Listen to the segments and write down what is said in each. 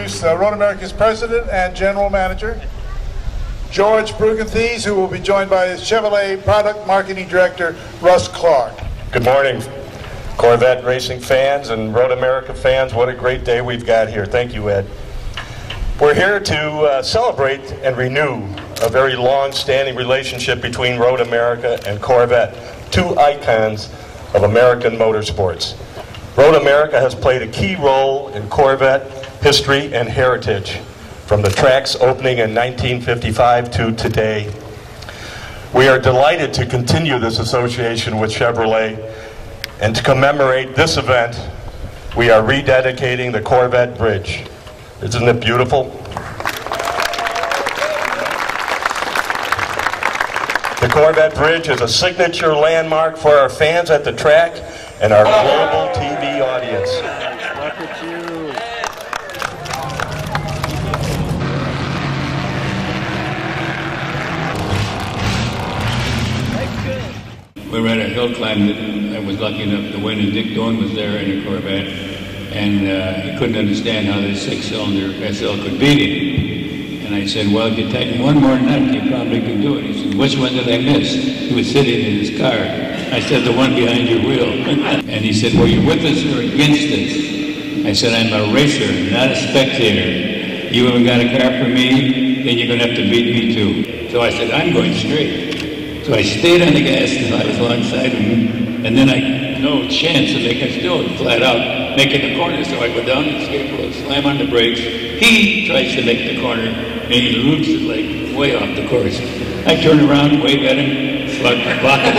introduce Road America's President and General Manager, George Brugenthes, who will be joined by his Chevrolet Product Marketing Director, Russ Clark. Good morning, Corvette racing fans and Road America fans. What a great day we've got here. Thank you, Ed. We're here to celebrate and renew a very long-standing relationship between Road America and Corvette, two icons of American motorsports. Road America has played a key role in Corvette history and heritage, from the track's opening in 1955 to today. We are delighted to continue this association with Chevrolet, and to commemorate this event, we are rededicating the Corvette Bridge. Isn't it beautiful? The Corvette Bridge is a signature landmark for our fans at the track and our global TV audience. Look at you. We were at a hill climb that I was lucky enough to win, and Dick Doan was there in a Corvette, and he couldn't understand how this six-cylinder SL could beat him. And I said, well, if you tighten one more nut, you probably can do it. He said, which one did I miss? He was sitting in his car. I said, the one behind your wheel. And he said, well, you're with us or against us? I said, I'm a racer, not a spectator. You haven't got a car for me, then you're going to have to beat me too. So I said, I'm going straight. So I stayed on the gas until I was alongside him, and then I no chance to make it still flat out, making the corner. So I go down the skateboard, slam on the brakes. He tries to make the corner, and he loops it like way off the course. I turn around, wave at him, slug my pocket,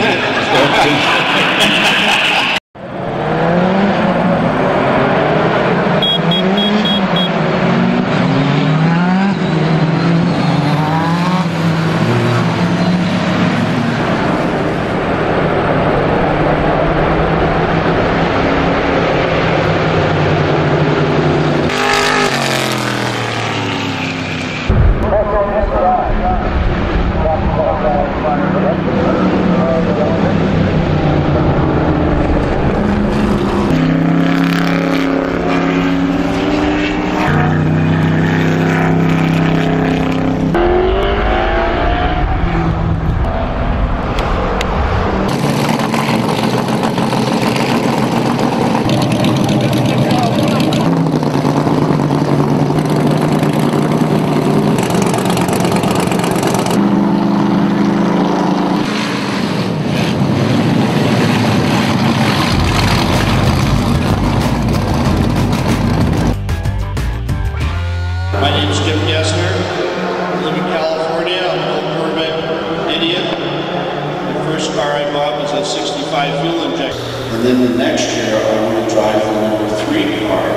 My name is Jim Gessner. I live in California. I'm an old Corvette idiot. The first car I bought was a 65 fuel injector. And then the next year I want to drive the number 3 car,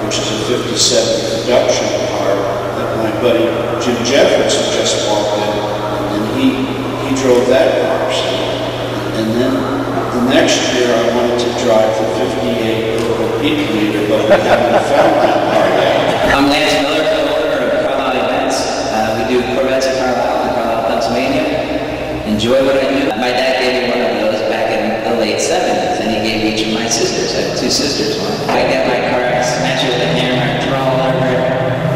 which is a 57 production car that my buddy Jim Jeffers had just walked in. And he drove that car. And then the next year I wanted to drive the 58 Opel Peak Leader, but we haven't found that car yet. I'm Lance Miller. We do Corvettes in Carlisle, Pennsylvania. Enjoy what I do. My dad gave me one of those back in the late 70s, and he gave each of my sisters. I have 2 sisters. I get my car, I smash it with a hammer, throw all over it.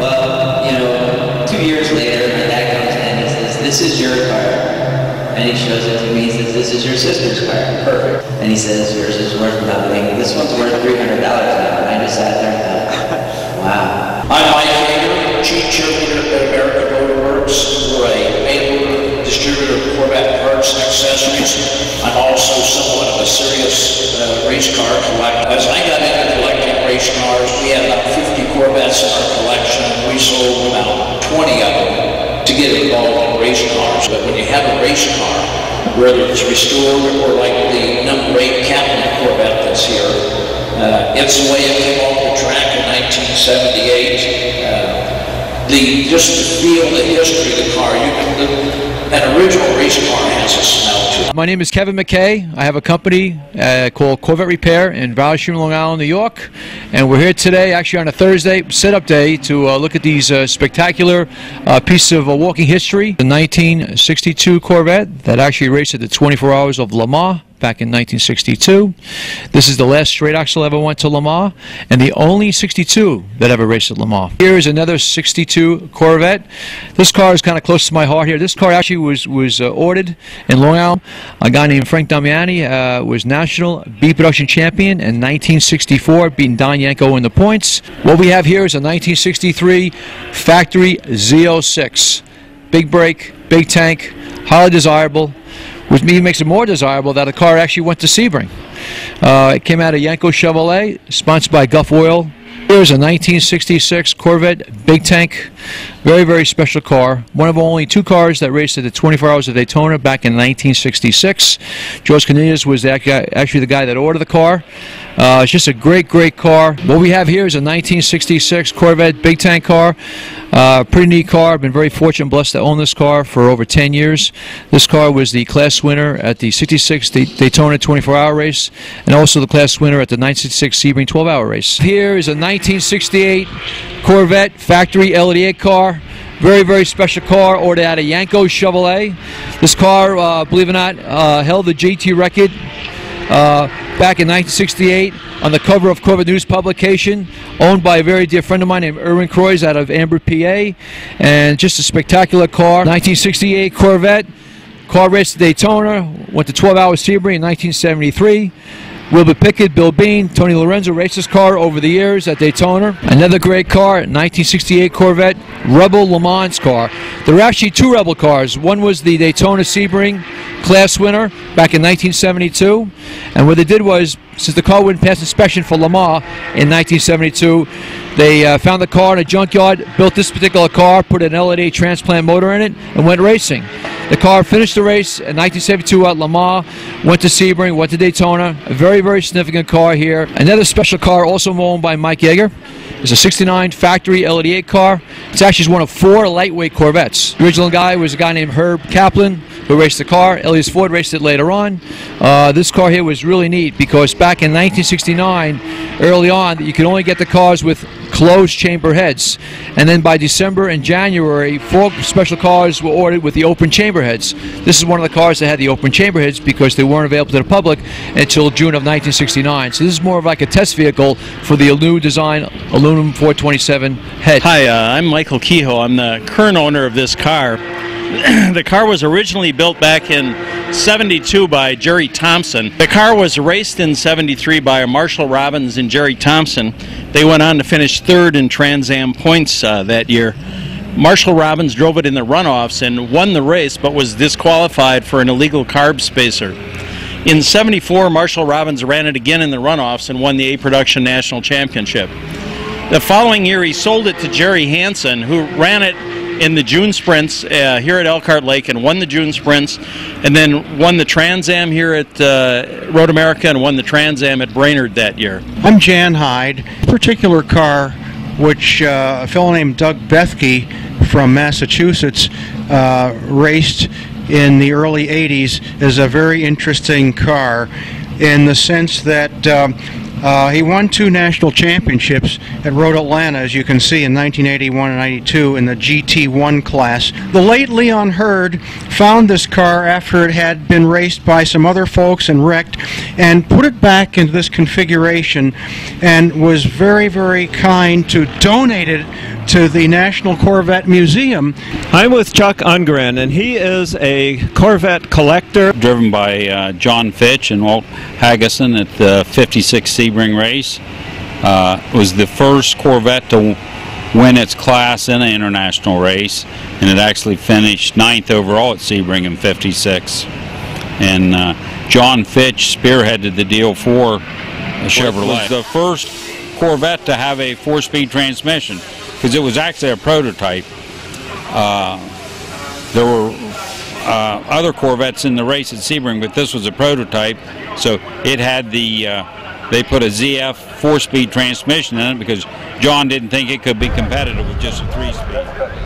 Well, you know, 2 years later, my dad comes in and he says, "This is your car." And he shows it to me. He says, "This is your sister's car." Perfect. And he says, "Yours is worth nothing. This one's worth $300 now." And I just sat there and thought, wow. I'm Mike Hager, Chief Cheerleader at American Motor Works. We're a mail-order distributor of Corvette parts and accessories. I'm also somewhat of a serious race car collector. As I got into collecting race cars, we had about 50 Corvettes in our collection. We sold about 20 of them to get involved in race cars. But when you have a race car, whether it's restored or like the number 8 Captain Corvette that's here, it's the way it came off the track in 1978. Just to feel the history of the car, an original race car has a smell to it. My name is Kevin McKay. I have a company called Corvette Repair in Valley Stream, Long Island, New York. And we're here today, actually on a Thursday, setup day, to look at these spectacular pieces of walking history. The 1962 Corvette that actually raced at the 24 Hours of Le Mans. back in 1962. This is the last straight axle ever went to Le Mans, and the only 62 that ever raced at Le Mans. Here is another 62 Corvette. This car is kind of close to my heart here. This car actually was ordered in Long Island. A guy named Frank Damiani was national B production champion in 1964, beating Don Yanko in the points. What we have here is a 1963 factory Z06. Big brake, big tank, highly desirable, which maybe makes it more desirable that a car actually went to Sebring. It came out of Yanko Chevrolet, sponsored by Gulf Oil. Here's a 1966 Corvette big tank, very, very special car. One of only 2 cars that raced at the 24 Hours of Daytona back in 1966. George Canillas was actually the guy that ordered the car. It's just a great, great car. What we have here is a 1966 Corvette big tank car. Pretty neat car. I've been very fortunate and blessed to own this car for over 10 years. This car was the class winner at the 66 Daytona 24-hour race, and also the class winner at the 1966 Sebring 12-hour race. Here is a 1968 Corvette factory LED car. Very, very special car, ordered out of Yanko Chevrolet. This car, believe it or not, held the GT record back in 1968 on the cover of Corvette News publication, owned by a very dear friend of mine named Erwin Croys out of Amber, PA, and just a spectacular car. 1968 Corvette, car raced at Daytona, went to 12-hour Sebring in 1973. Wilbur Pickett, Bill Bean, Tony Lorenzo raced this car over the years at Daytona. Another great car, 1968 Corvette Rebel Le Mans car. There were actually 2 Rebel cars. One was the Daytona Sebring class winner back in 1972. And what they did was, since the car wouldn't pass inspection for Le Mans in 1972, they found the car in a junkyard, built this particular car, put an LED transplant motor in it, and went racing. The car finished the race in 1972 at Le Mans, went to Sebring, went to Daytona. A very, very significant car here. Another special car also owned by Mike Yeager is a 69 factory LED car. It's actually one of 4 lightweight Corvettes. The original guy was a guy named Herb Kaplan, who raced the car. Elias Ford raced it later on. This car here was really neat because back in 1969, early on, you could only get the cars with closed chamber heads. And then by December and January, 4 special cars were ordered with the open chamber heads. This is one of the cars that had the open chamber heads because they weren't available to the public until June of 1969. So this is more of like a test vehicle for the new design aluminum 427 head. Hi, I'm Michael Kehoe. I'm the current owner of this car. The car was originally built back in '72 by Jerry Thompson. The car was raced in '73 by Marshall Robbins and Jerry Thompson. They went on to finish 3rd in Trans Am points that year. Marshall Robbins drove it in the runoffs and won the race, but was disqualified for an illegal carb spacer. In '74, Marshall Robbins ran it again in the runoffs and won the A Production National Championship. The following year, he sold it to Jerry Hansen, who ran it in the June Sprints here at Elkhart Lake and won the June Sprints, and then won the Trans Am here at Road America and won the Trans Am at Brainerd that year. I'm Jan Hyde. A particular car which a fellow named Doug Bethke from Massachusetts raced in the early 80s is a very interesting car in the sense that he won 2 national championships at Road Atlanta, as you can see, in 1981 and 92 in the GT1 class. The late Leon Hurd found this car after it had been raced by some other folks and wrecked, and put it back into this configuration, and was very, very kind to donate it to the National Corvette Museum. I'm with Chuck Ungren, and he is a Corvette collector. Driven by John Fitch and Walt Haggison at the 56 Sebring race. Was the first Corvette to win its class in an international race, and it actually finished 9th overall at Sebring in 56. And John Fitch spearheaded the deal for Chevrolet. It was the first Corvette to have a 4-speed transmission, because it was actually a prototype. There were other Corvettes in the race at Sebring, but this was a prototype, so it had the they put a ZF 4-speed transmission in it because John didn't think it could be competitive with just a 3-speed.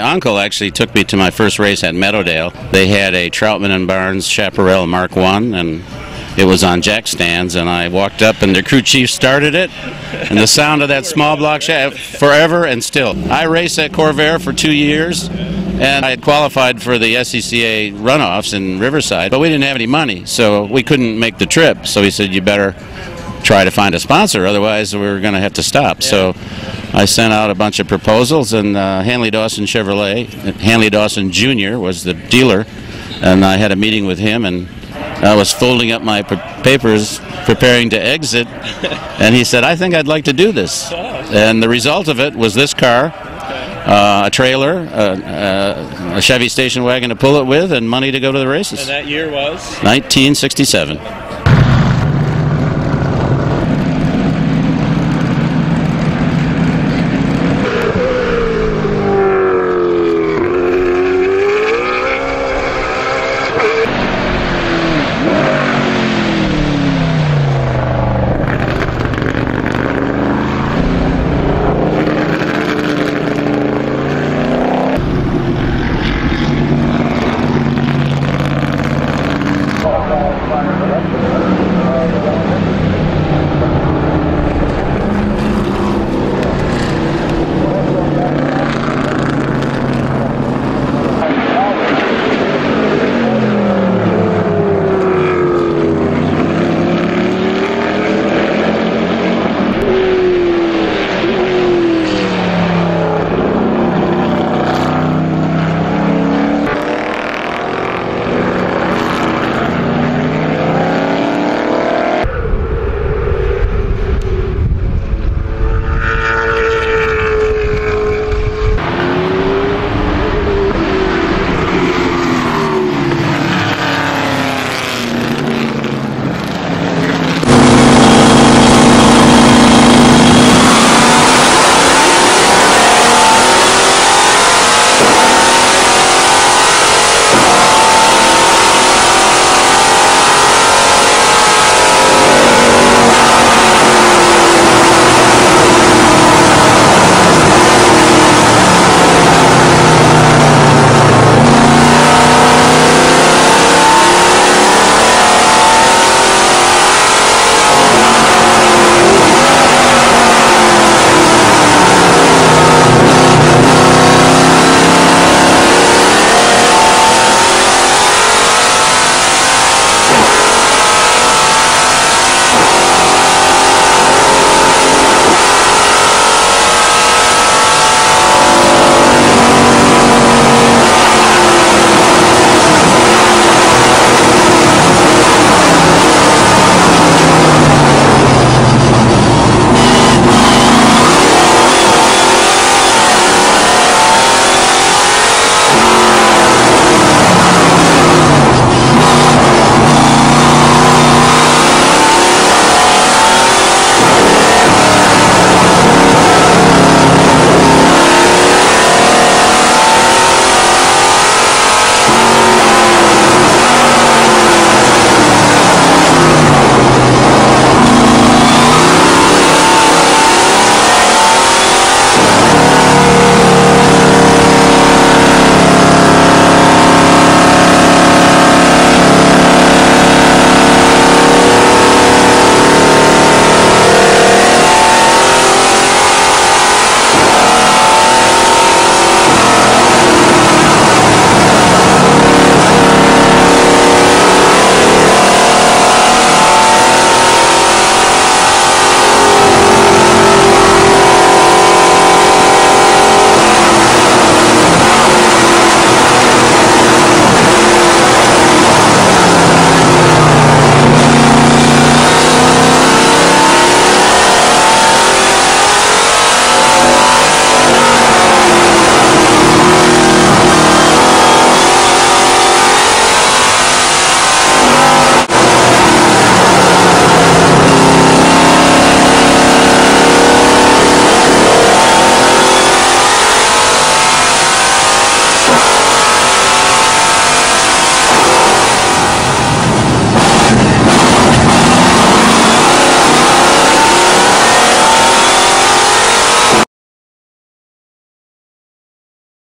uncle actually took me to my first race at Meadowdale. They had a Troutman and Barnes Chaparral Mark I, and it was on jack stands, and I walked up and the crew chief started it, and the sound of that small block shaft forever and still. I raced at Corvette for 2 years, and I had qualified for the SCCA runoffs in Riverside, but we didn't have any money, so we couldn't make the trip. So he said, you better try to find a sponsor, otherwise we were going to have to stop. So I sent out a bunch of proposals, and Hanley Dawson Chevrolet, Hanley Dawson Jr. was the dealer, and I had a meeting with him, and I was folding up my papers, preparing to exit, and he said, I think I'd like to do this. And the result of it was this car, a trailer, a Chevy station wagon to pull it with, and money to go to the races. And that year was? 1967.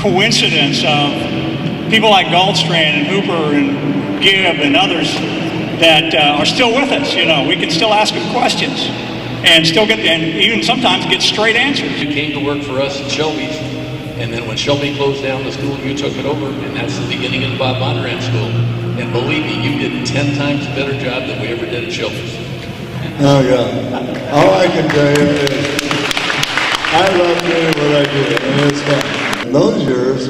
coincidence of people like Goldstrand and Hooper and Gibb and others that are still with us. You know, we can still ask them questions and still get, and even sometimes get straight answers. You came to work for us at Shelby's, and then when Shelby closed down the school, you took it over, and that's the beginning of the Bob Bondurant School. And believe me, you did 10 times a better job than we ever did at Shelby's. Oh, yeah. All I can tell you is I love doing what I do, and it's fun. In those years,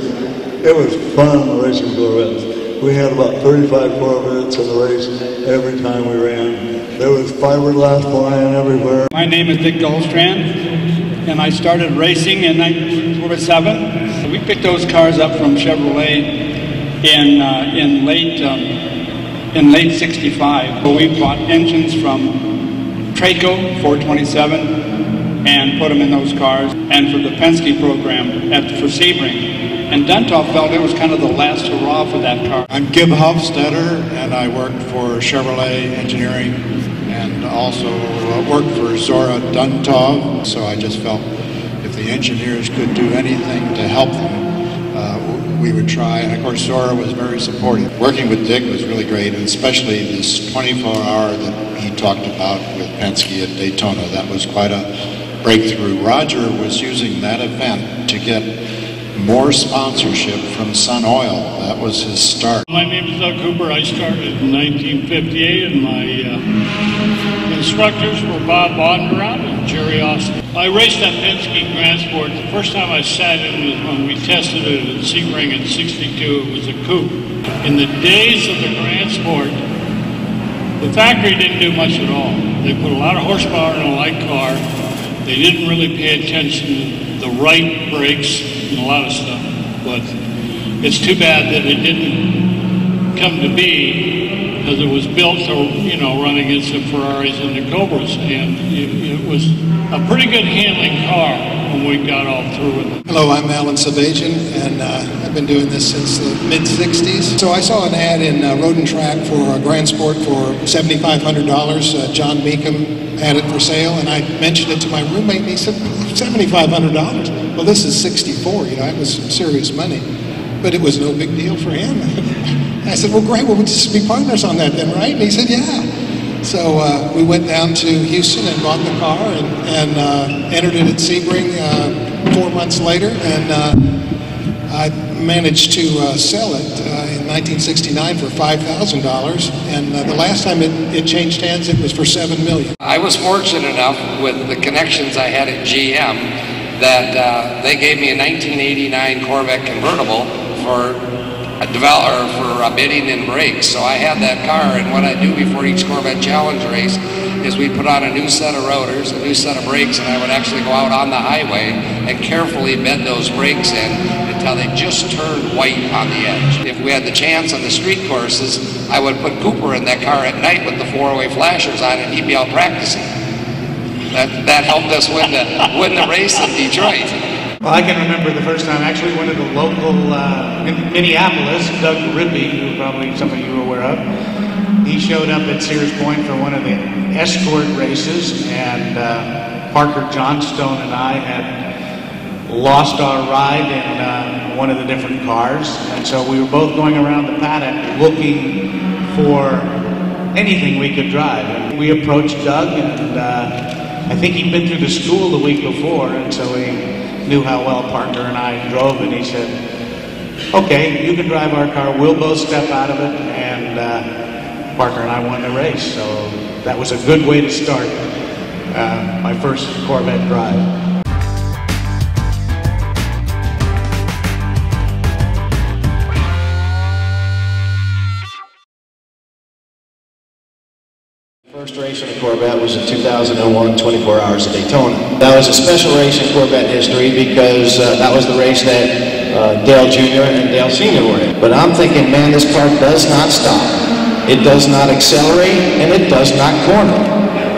it was fun racing Corvettes. We had about 35 Corvettes in the race every time we ran. There was fiberglass flying everywhere. My name is Dick Goldstrand, and I started racing in 1947. We picked those cars up from Chevrolet in late '65. We bought engines from Traco 427 and put them in those cars, and for the Penske program for Sebring. And Duntov felt it was kind of the last hurrah for that car. I'm Gib Hofstetter, and I worked for Chevrolet Engineering and also worked for Zora Duntov. So I just felt if the engineers could do anything to help them, we would try. And of course, Zora was very supportive. Working with Dick was really great, and especially this 24-hour that he talked about with Penske at Daytona. That was quite a breakthrough. Roger was using that event to get more sponsorship from Sun Oil. That was his start. My name is Doug Cooper. I started in 1958, and my instructors were Bob Bondurant and Jerry Austin. I raced that Penske Grand Sport. The first time I sat in was when we tested it at Sebring in '62. It was a coupe. In the days of the Grand Sport, the factory didn't do much at all. They put a lot of horsepower in a light car. They didn't really pay attention to the right brakes and a lot of stuff. But it's too bad that it didn't come to be, because it was built to, you know, run against the Ferraris and the Cobras, and it was a pretty good handling car when we got all through with it. Hello, I'm Alan Sabajian, and I've been doing this since the mid-'60s. So I saw an ad in Road and Track for a Grand Sport for $7,500. John Beacom had it for sale, and I mentioned it to my roommate, and he said, $7,500? Well, this is '64, you know, it was some serious money. But it was no big deal for him. I said, well, great, well, we'll just be partners on that then, right? And he said, yeah. So we went down to Houston and bought the car and entered it at Sebring 4 months later, and I managed to sell it in 1969 for $5,000, and the last time it changed hands, it was for $7 million. I was fortunate enough with the connections I had at GM that they gave me a 1989 Corvette convertible for bidding and brakes. So I had that car, and what I do before each Corvette Challenge race is we'd put on a new set of rotors, a new set of brakes, and I would actually go out on the highway and carefully bed those brakes in until they just turned white on the edge. If we had the chance on the street courses, I would put Cooper in that car at night with the four-way flashers on, and he'd be out practicing. That helped us win the race in Detroit. Well, I can remember the first time, actually went to the local Minneapolis, Doug Rippey, who probably some of you are aware of. He showed up at Sears Point for one of the escort races, and Parker Johnstone and I had lost our ride in one of the different cars, and so we were both going around the paddock looking for anything we could drive. And we approached Doug, and I think he'd been through the school the week before, and so he knew how well Parker and I drove, and he said, okay, you can drive our car, we'll both step out of it, and Parker and I won the race. So that was a good way to start my first Corvette drive. First race in a Corvette was in 2001, 24 Hours at Daytona. That was a special race in Corvette history because that was the race that Dale Jr. and Dale Sr. were in. But I'm thinking, man, this car does not stop. It does not accelerate, and it does not corner.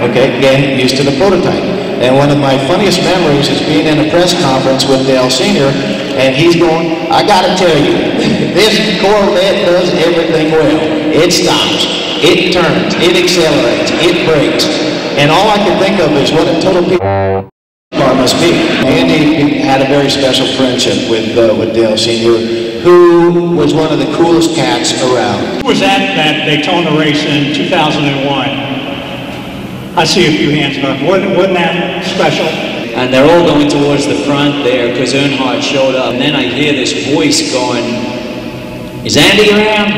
Okay, again, used to the prototype. And one of my funniest memories is being in a press conference with Dale Sr., and he's going, I gotta tell you, this Corvette does everything well. It stops. It turns, it accelerates, it brakes, and all I can think of is what a total Must be. Andy had a very special friendship with Dale Sr., who was one of the coolest cats around. Who was at that Daytona race in 2001? I see a few hands up. Wasn't that special? And they're all going towards the front there because Earnhardt showed up. And then I hear this voice going, "Is Andy around?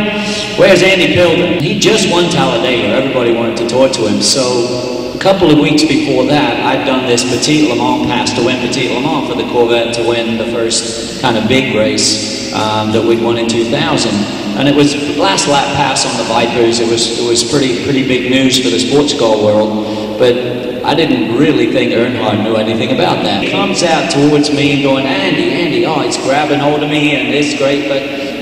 Where's Andy Pilgrim?" He just won Talladega. Everybody wanted to talk to him. So a couple of weeks before that, I'd done this Petit Le Mans pass to win Petit Le Mans for the Corvette to win the first kind of big race that we'd won in 2000. And it was last lap pass on the Vipers. It was pretty big news for the sports car world. But I didn't really think Earnhardt knew anything about that. He comes out towards me going, Andy, oh, he's grabbing hold of me and it's great.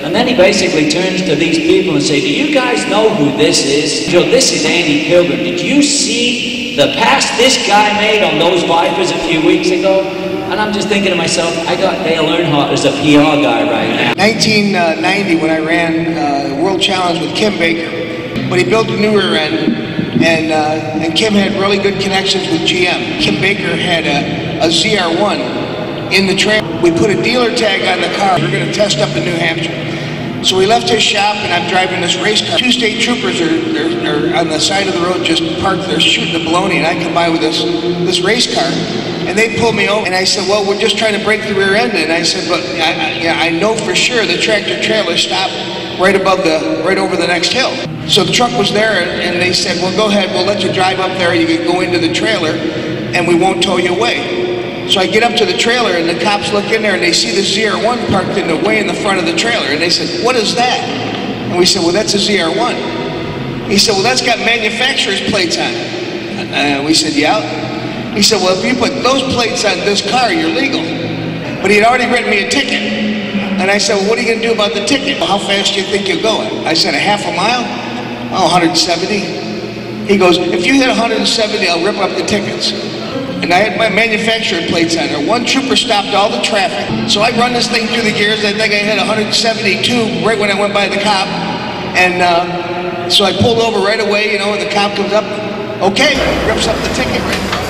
And then he basically turns to these people and says, "Do you guys know who this is? This is Andy Pilgrim. Did you see the pass this guy made on those Vipers a few weeks ago?" And I'm just thinking to myself, I got Dale Earnhardt as a PR guy right now. 1990, when I ran World Challenge with Kim Baker, but he built a new rear end, and Kim had really good connections with GM. Kim Baker had a ZR1 in the trailer. We put a dealer tag on the car. We were going to test up in New Hampshire. So we left his shop, and I'm driving this race car. Two state troopers are on the side of the road, just parked there shooting the baloney, and I come by with this race car, and they pull me over. And I said, "Well, we're just trying to break the rear end." And I said, "But I know for sure the tractor trailer stopped right over the next hill." So the truck was there, and they said, "Well, go ahead. We'll let you drive up there. You can go into the trailer, and we won't tow you away." So I get up to the trailer, and the cops look in there, and they see the ZR1 parked way in the front of the trailer. And they said, "What is that?" And we said, "Well, that's a ZR1. He said, "Well, that's got manufacturer's plates on it." We said, "Yeah." He said, "Well, if you put those plates on this car, you're legal." But he had already written me a ticket. And I said, "Well, what are you going to do about the ticket?" "Well, how fast do you think you're going?" I said, "A half a mile?" "Oh, 170. He goes, "If you hit 170, I'll rip up the tickets." And I had my manufacturer plates on there. One trooper stopped all the traffic. So I run this thing through the gears. I think I hit 172 right when I went by the cop. And so I pulled over right away, and the cop comes up. "Okay," rips up the ticket right there.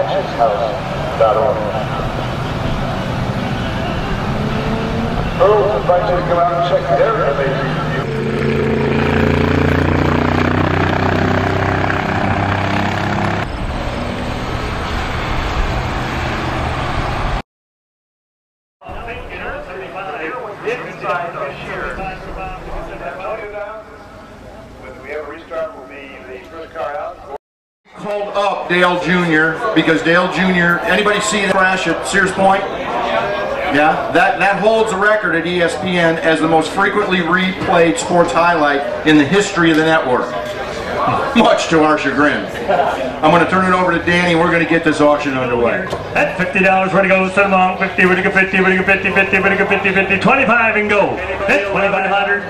hatcheshouse.org. Earls invite you to come out and check their amazing review. When we have a restart, will be the first car out. Called up Dale Jr. because Dale Jr. Anybody see the crash at Sears Point? Yeah, that holds a record at ESPN as the most frequently replayed sports highlight in the history of the network. Much to our chagrin. I'm going to turn it over to Danny. We're going to get this auction underway. That's $50. Where to go? So long. 50. Where to go? 50. Where to go? 50. 50. Where to go? 50. 50. 25 and go. That's 2,500.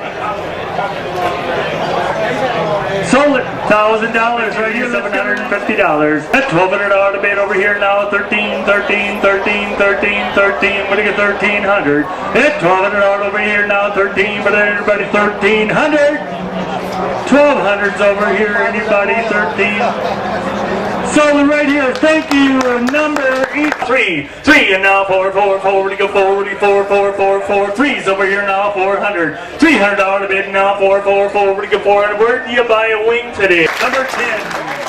Sold it. $1,000 right here. $750. That's $1,200 debate over here now. 13. 13. 13. 13. 13. Where to go? 1,300. That's $1,200 over here now. 13. But everybody 1,300. 1,200's over here, anybody, 13. Sold it right here, thank you, number 3. 3 and now 4, 4, 4, where to go, 4, 4, 4, 4, 4, 3's over here now, 400. $300 bid now, 4, 4, 4, where to go, 400. Where do you buy a wing today? Number 10.